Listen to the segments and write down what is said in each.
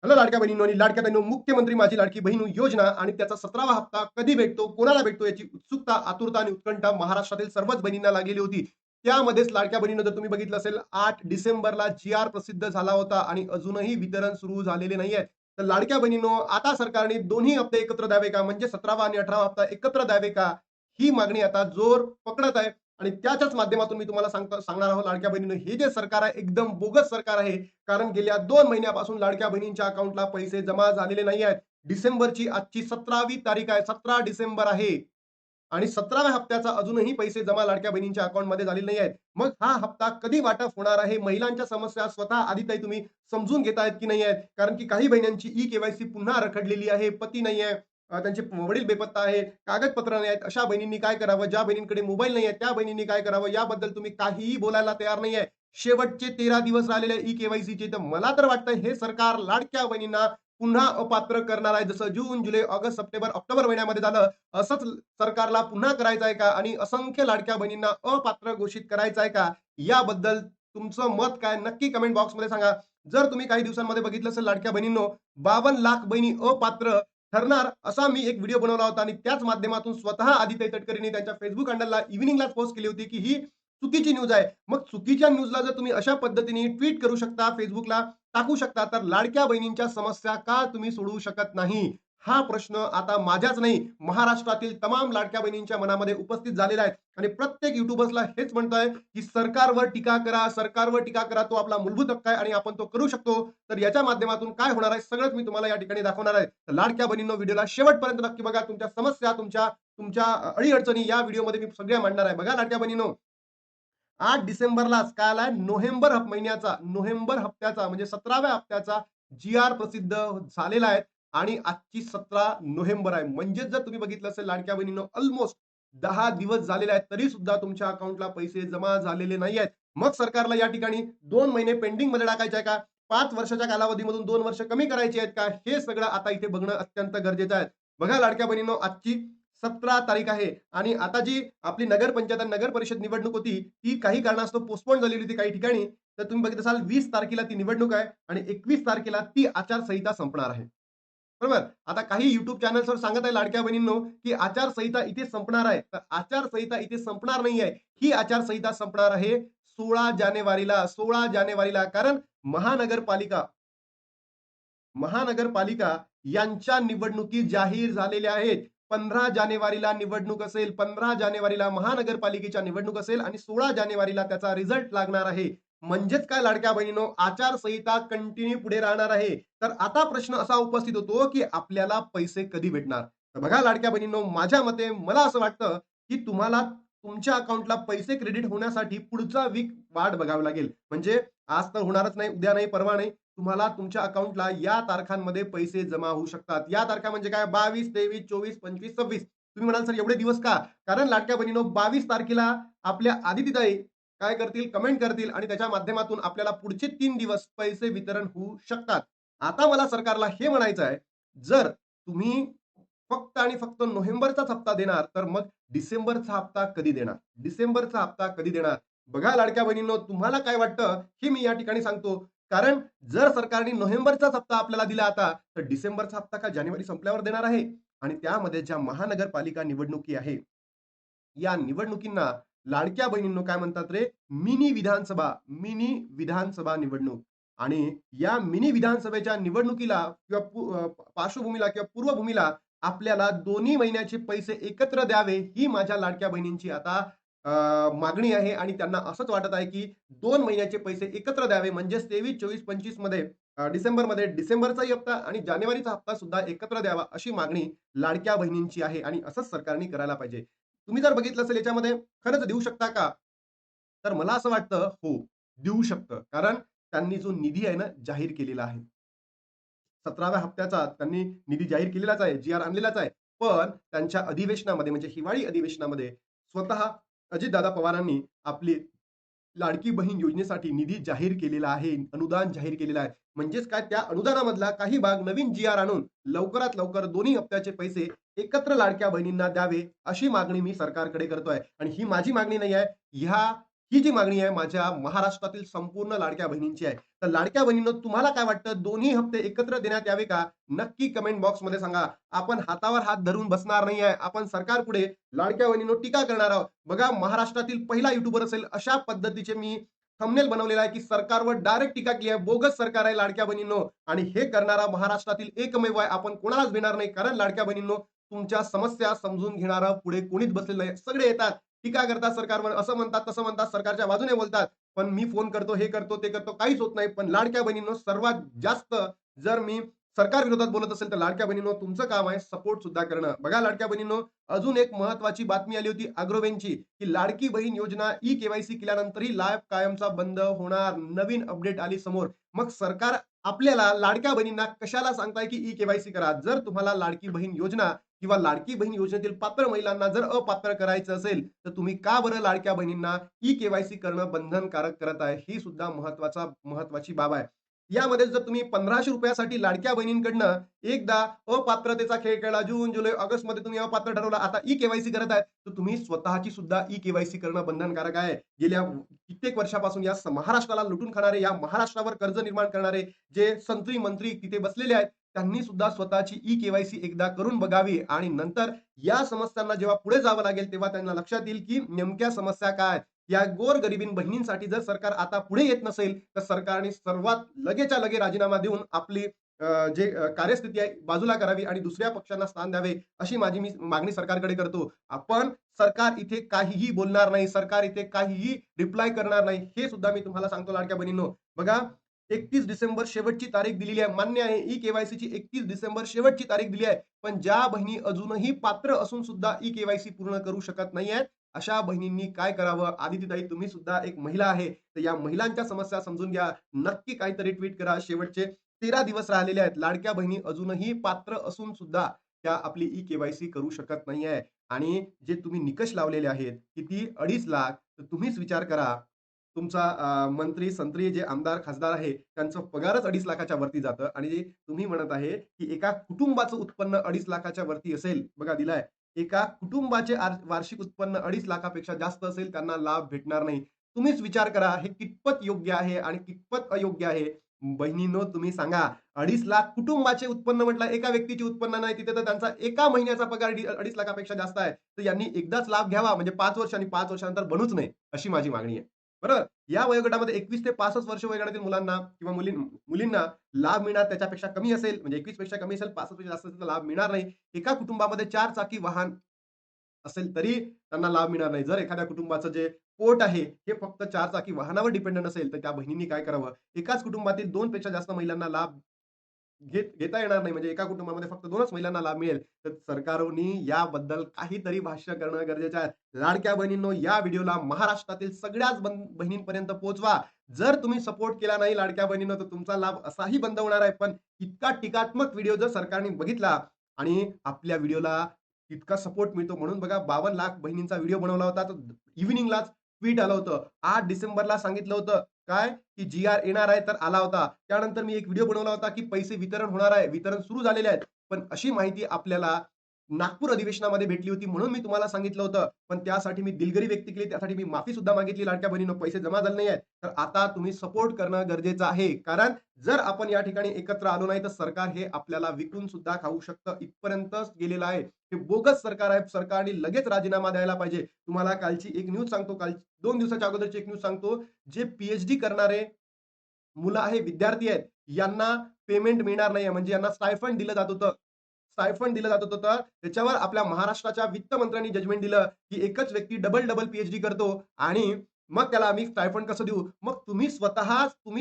Hello लाडक्या बहिणींनो आणि लाडक्या बहिणींनो, मुख्यमंत्री माझी लाडकी बहीण योजना आणि त्याचा 17वा हप्ता कधी भेटतो, कोणाला भेटतो याची उत्सुकता, आतुरता आणि उत्कंठा महाराष्ट्रातील सर्वच बहिणींना लागलेली होती. त्यामध्येच लाडक्या बहिणींनो, जर तुम्ही बघितलं असेल 8 डिसेंबरला जी-आर प्रसिद्ध झाला होता आणि अजूनही वितरण सुरू झालेले नाहीये. तर लाडक्या बहिणींनो, आता सरकारने दोन्ही हप्ते एकत्र द्यावे का? म्हणजे 17वा आणि 18वा हप्ता एकत्र द्यावे का? ही मागणी आता जोर पकडत आहे आणि त्याच्याच माध्यमातून मी तुम्हाला सांगणार आहोत लाडक्या बहिणींनो, हे जे सरकार आहे एकदम बोगस सरकार आहे. कारण गेल्या 2 महिन्यापासून लाडक्या बहिणींच्या अकाउंटला पैसे जमा झालेले नाही आहेत. डिसेंबरची आजची 17वी तारीख आहे. 17 डिसेंबर आहे आणि 17व्या हप्त्याचा अजूनही पैसे जमा लाडक्या बहिणींच्या अकाउंटमध्ये झालेले नाही आहेत. मग हा हप्ता कधी वाटप होणार आहे? महिलांच्या समस्या स्वतः आधीताई तुम्ही समजून घेतायत की नाही आहेत? कारण की काही बहिणींची ई-के-वाय-सी पुन्हा रखडलेली आहे. पती नाही आहे, त्यांचे वडील बेपत्ता आहेत, कागदपत्र नाही आहेत. अशा बहिणींनी काय करावं? ज्या बहिणींकडे मोबाईल नाही आहे, त्या बहिणींनी काय करावं? याबद्दल तुम्ही काहीही बोलायला तयार नाही आहे. शेवटचे 13 दिवस राहिलेले ई-के-वाय-सीचे. तर मला तर वाटतं हे सरकार लाडक्या बहिणींना पुन्हा अपात्र करणार आहे. जसं जून, जुलै, ऑगस्ट, सप्टेंबर, ऑक्टोबर महिन्यामध्ये झालं, असंच सरकारला पुन्हा करायचं आहे का? आणि असंख्य लाडक्या बहिणींना अपात्र घोषित करायचं आहे का? याबद्दल तुमचं मत काय? नक्की कमेंट बॉक्समध्ये सांगा. जर तुम्ही काही दिवसांमध्ये बघितलं असेल लाडक्या बहिणींनो, 52 लाख बहिणी अपात्र ठरणार असा मी एक व्हिडिओ बनवला होता आणि त्याच माध्यमातून स्वतः आदित्य तटकरेंनी त्यांच्या फेसबुक हँडलला इव्हिनिंगलाच पोस्ट केली होती, की ही चुकीची न्यूज आहे. मग चुकीच्या न्यूजला जर तुम्ही अशा पद्धतीने ट्वीट करू शकता, Facebookला टाकू शकता, तर लाडक्या बहिणींच्या समस्या का तुम्ही सोडवू शकत नाही? हा प्रश्न आता माझ्याच नाही, महाराष्ट्रातील तमाम लाडक्या बहिणींच्या मनामध्ये उपस्थित झालेला आहे आणि प्रत्येक युट्यूबर्सला हेच म्हणतोय, की सरकारवर टीका करा, सरकारवर टीका करा. तो आपला मूलभूत हक्क आहे आणि आपण तो करू शकतो. तर याच्या माध्यमातून काय होणार आहे सगळंच मी तुम्हाला या ठिकाणी दाखवणार आहे. तर लाडक्या बहिणींनो, व्हिडिओला शेवटपर्यंत नक्की बघा. तुमच्या समस्या, तुमच्या तुमच्या अडी-अडचणी या व्हिडिओमध्ये मी सगळ्या मांडणार आहे. बघा लाडक्या बहिणींनो, 8 डिसेंबरलाच काय आलाय नोव्हेंबर हप्त्याचा म्हणजे 17व्या हप्त्याचा जी-आर प्रसिद्ध झालेला आहे आणि आजची 17 नोव्हेंबर आहे. म्हणजेच जर तुम्ही बघितलं असेल लाडक्या बहिणींनो, ऑलमोस्ट 10 दिवस झालेले आहेत, तरी सुद्धा तुमच्या अकाउंटला पैसे जमा झालेले नाही आहेत. मग सरकारला या ठिकाणी 2 महिने पेंडिंगमध्ये टाकायचे आहे का? 5 वर्षाच्या कालावधीमधून 2 वर्ष कमी करायची आहेत का? हे सगळं आता इथे बघणं अत्यंत गरजेचं आहे. बघा लाडक्या बहिणींनो, आजची 17 तारीख आहे आणि आता जी आपली नगरपंचायत आणि नगर परिषद निवडणूक होती, ती काही कारणास्तव पोस्टपोन झालेली होती काही ठिकाणी. तर तुम्ही बघितलं असाल 20 तारखेला ती निवडणूक आहे आणि 21 तारखेला ती आचारसंहिता संपणार आहे. बरोबर? आता काही YouTube चॅनल्सवर सांगत आहे लाडक्या बहिणींनो, की आचारसंहिता इथे संपणार आहे. तर आचारसंहिता इथे संपणार नाहीये. ही आचारसंहिता संपणार आहे 16 जानेवारीला. 16 जानेवारीला. कारण महानगरपालिका महानगरपालिका यांच्या निवडणुकी जाहीर झालेल्या आहेत. 15 जानेवारीला निवडणूक असेल, 15 जानेवारीला महानगरपालिकेच्या निवडणूक असेल आणि 16 जानेवारीला त्याचा रिझल्ट लागणार आहे. म्हणजेच काय लाडक्या बहिणींनो, आचारसंहिता कंटिन्यू पुढे राहणार आहे. तर आता प्रश्न असा उपस्थित होतो, की आपल्याला पैसे कधी भेटणार? तर बघा लाडक्या बहिणींनो, माझ्या मते मला असं वाटतं, की तुम्हाला तुमच्या अकाउंटला पैसे क्रेडिट होण्यासाठी पुढचा वीक वाट बघावी लागेल. म्हणजे आज तर होणारच नाही, उद्या नाही, परवा नाही. तुम्हाला तुमच्या अकाउंटला या तारखांमध्ये पैसे जमा होऊ शकतात. या तारखा म्हणजे काय? 22, 23, 24, 25, 26. तुम्ही म्हणाल, "सर एवढे दिवस का?" कारण लाडक्या बहिणीनो, 22 तारखेला आपल्या आदितीताई काय करतील? कमेंट करतील आणि त्याच्या माध्यमातून आपल्याला पुढचे 3 दिवस पैसे वितरण होऊ शकतात. आता मला सरकारला हे म्हणायचं आहे, जर तुम्ही फक्त आणि फक्त नोव्हेंबरचाच हप्ता देणार, तर मग डिसेंबरचा हप्ता कधी देणार? डिसेंबरचा हप्ता कधी देणार? बघा लाडक्या बहिणींनो, तुम्हाला काय वाटतं? हे मी या ठिकाणी सांगतो. कारण जर सरकारने नोव्हेंबरचाच हप्ता आपल्याला दिला आता, तर डिसेंबरचा हप्ता का जानेवारी संपल्यावर देणार आहे? आणि त्यामध्ये ज्या महानगरपालिका निवडणुकी आहे, या निवडणुकींना लाडक्या बहिणींनो काय म्हणतात रे? मिनी विधानसभा निवडणूक. आणि या मिनी विधानसभेच्या निवडणुकीला किंवा पार्श्वभूमीला किंवा पूर्वभूमीला आपल्याला दोन्ही महिन्याचे पैसे एकत्र द्यावे, ही माझ्या लाडक्या बहिणींची आता मागणी आहे आणि त्यांना असंच वाटत आहे, की 2 महिन्याचे पैसे एकत्र द्यावे. म्हणजेच 23, 24, 25 मध्ये डिसेंबरमध्ये डिसेंबरचाही हप्ता आणि जानेवारीचा हप्ता सुद्धा एकत्र द्यावा, अशी मागणी लाडक्या बहिणींची आहे आणि असंच सरकारने करायला पाहिजे. तुम्ही जर बघितलं असेल याच्यामध्ये खरंच देऊ शकता का? तर मला असं वाटतं, हो, देऊ शकतं. कारण त्यांनी जो निधी आहे ना, जाहीर केलेला आहे. 17व्या हप्त्याचा त्यांनी निधी जाहीर केलेलाच आहे, जी-आर आणलेलाच आहे. पण त्यांच्या अधिवेशनामध्ये म्हणजे हिवाळी अधिवेशनामध्ये स्वतः अजितदादा पवारांनी आपली लाडकी बहीण योजनेसाठी निधी जाहीर केलेला आहे, अनुदान जाहीर केलेलं आहे. म्हणजेच काय त्या अनुदानामधला काही भाग नवीन जी-आर आणून लवकरात लवकर दोन्ही हप्त्याचे पैसे एकत्र लाडक्या बहिणींना द्यावे, अशी मागणी मी सरकारकडे करतोय. आणि ही माझी मागणी नाही आहे. ही जी मागणी आहे माझ्या महाराष्ट्रातील संपूर्ण लाडक्या बहिणींची आहे. तर लाडक्या बहिणींनो, तुम्हाला काय वाटतं, दोन्ही हप्ते एकत्र देण्यात यावे का? नक्की कमेंट बॉक्समध्ये सांगा. आपण हातावर हात धरून बसणार नाही आहे. आपण सरकारपुढे लाडक्या बहिणींनो टीका करणार आहोत. बघा, महाराष्ट्रातील पहिला युट्यूबर असेल अशा पद्धतीचे मी थंबनेल बनवलेला आहे, की सरकारवर डायरेक्ट टीका केली आहे. बोगस सरकार आहे लाडक्या बहिणींनो, आणि हे करणारा महाराष्ट्रातील एकमेव आहे. आपण कोणालाच देणार नाही. कारण लाडक्या बहिणींनो, तुमच्या समस्या समजून घेणारं पुढे कोणीच बसलेलं नाही. सगळे येतात, टीका करतात सरकारवर, असं म्हणतात, तसं म्हणतात, सरकारच्या बाजूने बोलतात. पण मी फोन करतो, हे करतो, ते करतो, काहीच होत नाही. पण लाडक्या बहिणींनो, सर्वात जास्त जर मी सरकार विरोधात बोलत असेल, तर लाडक्या बहिणींनो, तुमचं काम आहे सपोर्ट सुद्धा करणं. बघा लाडक्या बहिणींनो, अजून एक महत्त्वाची बातमी आली होती अग्रवेनची, की लाडकी बहीण योजना ई-केवायसी केल्यानंतरही लाभ कायमचा बंद होणार. नवीन अपडेट आली समोर. मग सरकार आपल्याला लाडक्या बहिणींना कशाला सांगताय, की ई-केवायसी करा? जर तुम्हाला लाडकी बहीण योजना किंवा लाडकी बहीण योजनेतील पात्र महिलांना जर अपात्र करायचं असेल, तर तुम्ही का बरं लाडक्या बहिणींना ई-केवायसी करणं बंधनकारक करत आहे? ही सुद्धा महत्त्वाची बाब आहे. यामध्ये जर तुम्ही ₹1500 साठी लाडक्या बहिणींकडनं एकदा अपात्रतेचा खेळ खेळला, जून, जुलै, ऑगस्टमध्ये तुम्ही अपात्र ठरवला, आता ई-केवायसी करत आहेत, तर तुम्ही स्वतःची सुद्धा ई-केवायसी करणं बंधनकारक आहे. गेल्या कित्येक वर्षापासून या महाराष्ट्राला लुटून खाणारे, या महाराष्ट्रावर कर्ज निर्माण करणारे जे संत्री मंत्री तिथे बसलेले आहेत, त्यांनी सुद्धा स्वतःची ई-केवायसी एकदा करून बघावी, आणि नंतर या समस्यांना जेव्हा पुढे जावं लागेल, तेव्हा त्यांना लक्षात येईल, की नेमक्या समस्या काय. या गोरगरिबीन बहिणींसाठी जर सरकार आता पुढे येत नसेल, तर सरकारने सर्वात लगेच्या लगे राजीनामा देऊन आपली कार्यस्थिती आहे बाजूला करावी आणि दुसऱ्या पक्षांना स्थान द्यावे, अशी मी मागणी सरकारकडे करतो. आपण सरकार इथे काहीही बोलणार नाही, सरकार इथे काहीही रिप्लाय करणार नाही, हे सुद्धा मी तुम्हाला सांगतो लाडक्या बहिणींनो. बघा, 31 डिसेंबर शेवटची तारीख दिलेली आहे. मान्य आहे, ई-केवायसीची 31 डिसेंबर शेवटची तारीख दिली आहे. पण ज्या बहिणी अजूनही पात्र असून सुद्धा ई-केवायसी पूर्ण करू शकत नाहीयेत, अशा बहिणींनी काय करावं? आदितीताई, तुम्ही सुद्धा एक महिला आहे, तर या महिलांच्या समस्या समजून घ्या. नक्की काहीतरी ट्वीट करा. शेवटचे 13 दिवस राहिलेले आहेत. लाडक्या बहिणी अजूनही पात्र असून सुद्धा त्या आपली ई-केवायसी करू शकत नाहीये. आणि जे तुम्ही निकष लावलेले आहेत, किती 2.5 लाख, तर तुम्हीच विचार करा. तुमचा मंत्री-संत्री जे आमदार, खासदार आहे, त्यांचा पगारच 2.5 लाखाच्या वरती जातं, आणि जे तुम्ही म्हणत आहे, की एका कुटुंबाचं उत्पन्न 2.5 लाखाच्या वरती असेल, बघा दिलाय. एका कुटुंबाचे वार्षिक उत्पन्न 2.5 लाखापेक्षा जास्त असेल, त्यांना लाभ भेटणार नाही. तुम्हीच विचार करा, हे कितपत योग्य आहे आणि कितपत अयोग्य आहे? बहिणींनो, तुम्ही सांगा. 2.5 लाख कुटुंबाचे उत्पन्न म्हटलं, एका व्यक्तीचे उत्पन्न नाही, तिथे तर त्यांचा एका महिन्याचा पगार 2.5 लाखापेक्षा जास्त आहे. तर यांनी एकदाच लाभ घ्यावा, म्हणजे 5 वर्षांनी, 5 वर्षानंतर बनूच नये, अशी माझी मागणी आहे. बरोबर? या वयोगटामध्ये 21 ते 65 वर्ष वयोगटातील मुलांना किंवा मुलींना लाभ मिळणार त्याच्यापेक्षा कमी असेल, म्हणजे 21 पेक्षा कमी असेल, 65 पेक्षा जास्त असेल, तर लाभ मिळणार नाही. एका कुटुंबामध्ये 4 चाकी वाहन असेल तरी त्यांना लाभ मिळणार नाही. जर एखाद्या कुटुंबाचं जे पोट आहे, हे फक्त 4 चाकी वाहनावर डिपेंडंट असेल, तर त्या बहिणींनी काय करावं? एकाच कुटुंबातील 2 पेक्षा जास्त महिलांना लाभ घेता येणार नाही. म्हणजे एका कुटुंबामध्ये फक्त 2च महिलांना लाभ मिळेल. तर सरकारने याबद्दल काहीतरी भाष्य करणं गरजेचं आहे. लाडक्या बहिणींनो, या व्हिडिओला महाराष्ट्रातील सगळ्याच बहिणींपर्यंत पोहोचवा. जर तुम्ही सपोर्ट केला नाही लाडक्या बहिणींनो, तर तुमचा लाभ असाही बंद होणार आहे. पण इतका टीकात्मक व्हिडिओ जर सरकारने बघितला आणि आपल्या व्हिडिओला इतका सपोर्ट मिळतो, म्हणून बघा 52 लाख बहिणींचा व्हिडिओ बनवला होता. तर इव्हनिंगलाच ट्वीट आलं होतं. 8 डिसेंबरला सांगितलं होतं काय, की जी-आर येणार आहे, तर आला होता. त्यानंतर मी एक व्हिडिओ बनवला होता, की पैसे वितरण होणार आहे. वितरण सुरू झालेले आहेत. पण अशी माहिती आपल्याला नागपूर अधिवेशनामध्ये भेटली होती, म्हणून मी तुम्हाला सांगितलं होतं. पण त्यासाठी मी दिलगिरी व्यक्त केली. त्यासाठी मी माफी सुद्धा मागितली लाडक्या बहिणींनो. पैसे जमा झाले नाही आहेत. तर आता तुम्ही सपोर्ट करणं गरजेचं आहे. कारण जर आपण या ठिकाणी एकत्र आलो नाही, तर सरकार हे आपल्याला विकून सुद्धा खाऊ शकतं. इथपर्यंतच गेलेलं आहे. हे बोगस सरकार आहे. सरकारने लगेच राजीनामा द्यायला पाहिजे. तुम्हाला कालची एक न्यूज सांगतो. 2 दिवसाच्या अगोदरची एक न्यूज सांगतो. जे पी करणारे मुलं आहे, विद्यार्थी आहेत, यांना पेमेंट मिळणार नाहीये. म्हणजे यांना स्टायफंड दिलं जात होतं. स्टायफंड दिलं जात होतं. तर त्याच्यावर आपल्या महाराष्ट्राच्या वित्तमंत्र्यांनी जजमेंट दिलं, की एकच व्यक्ती डबल पी करतो आणि मग त्याला आम्ही स्टायफंड कसं देऊ? मग तुम्ही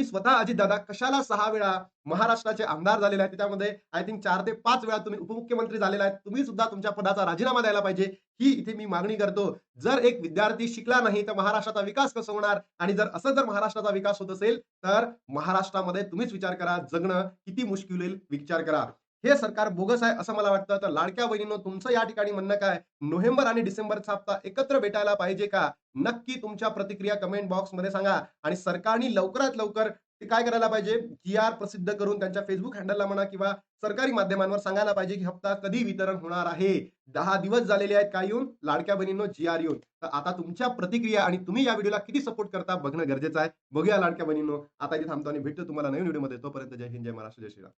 स्वतः अजितदादा कशाला 6 वेळा महाराष्ट्राचे आमदार झालेले आहेत. त्याच्यामध्ये आय थिंक 4 ते 5 वेळा तुम्ही उपमुख्यमंत्री झालेला आहेत. तुम्ही सुद्धा तुमच्या पदाचा राजीनामा द्यायला पाहिजे. ही इथे मी मागणी करतो. जर एक विद्यार्थी शिकला नाही, तर महाराष्ट्राचा विकास कसा होणार? आणि जर महाराष्ट्राचा विकास होत असेल, तर महाराष्ट्रामध्ये तुम्हीच विचार करा, जगणं किती मुश्किल होईल, विचार करा. हे सरकार बोगस आहे असं मला वाटतं. तर लाडक्या बहिणींनो, तुमचं या ठिकाणी म्हणणं काय? नोव्हेंबर आणि डिसेंबरचा हप्ता एकत्र भेटायला पाहिजे का? नक्की तुमच्या प्रतिक्रिया कमेंट बॉक्समध्ये सांगा. आणि सरकारने लवकरात लवकर ते काय करायला पाहिजे, जी-आर प्रसिद्ध करून त्यांच्या फेसबुक हँडलला म्हणा किंवा सरकारी माध्यमांवर सांगायला पाहिजे, की हप्ता कधी वितरण होणार आहे. 10 दिवस झालेले आहेत काय येऊन? लाडक्या बहिणींनो जी-आर येऊन. तर आता तुमच्या प्रतिक्रिया आणि तुम्ही या व्हिडिओला किती सपोर्ट करता बघणं गरजेचं आहे. बघूया लाडक्या बहिणींनो. आता इथे थांबतो आणि भेटतो तुम्हाला नवीन व्हिडिओमध्ये. तोपर्यंत जय हिंद, जय महाराष्ट्र, जय श्रीराम.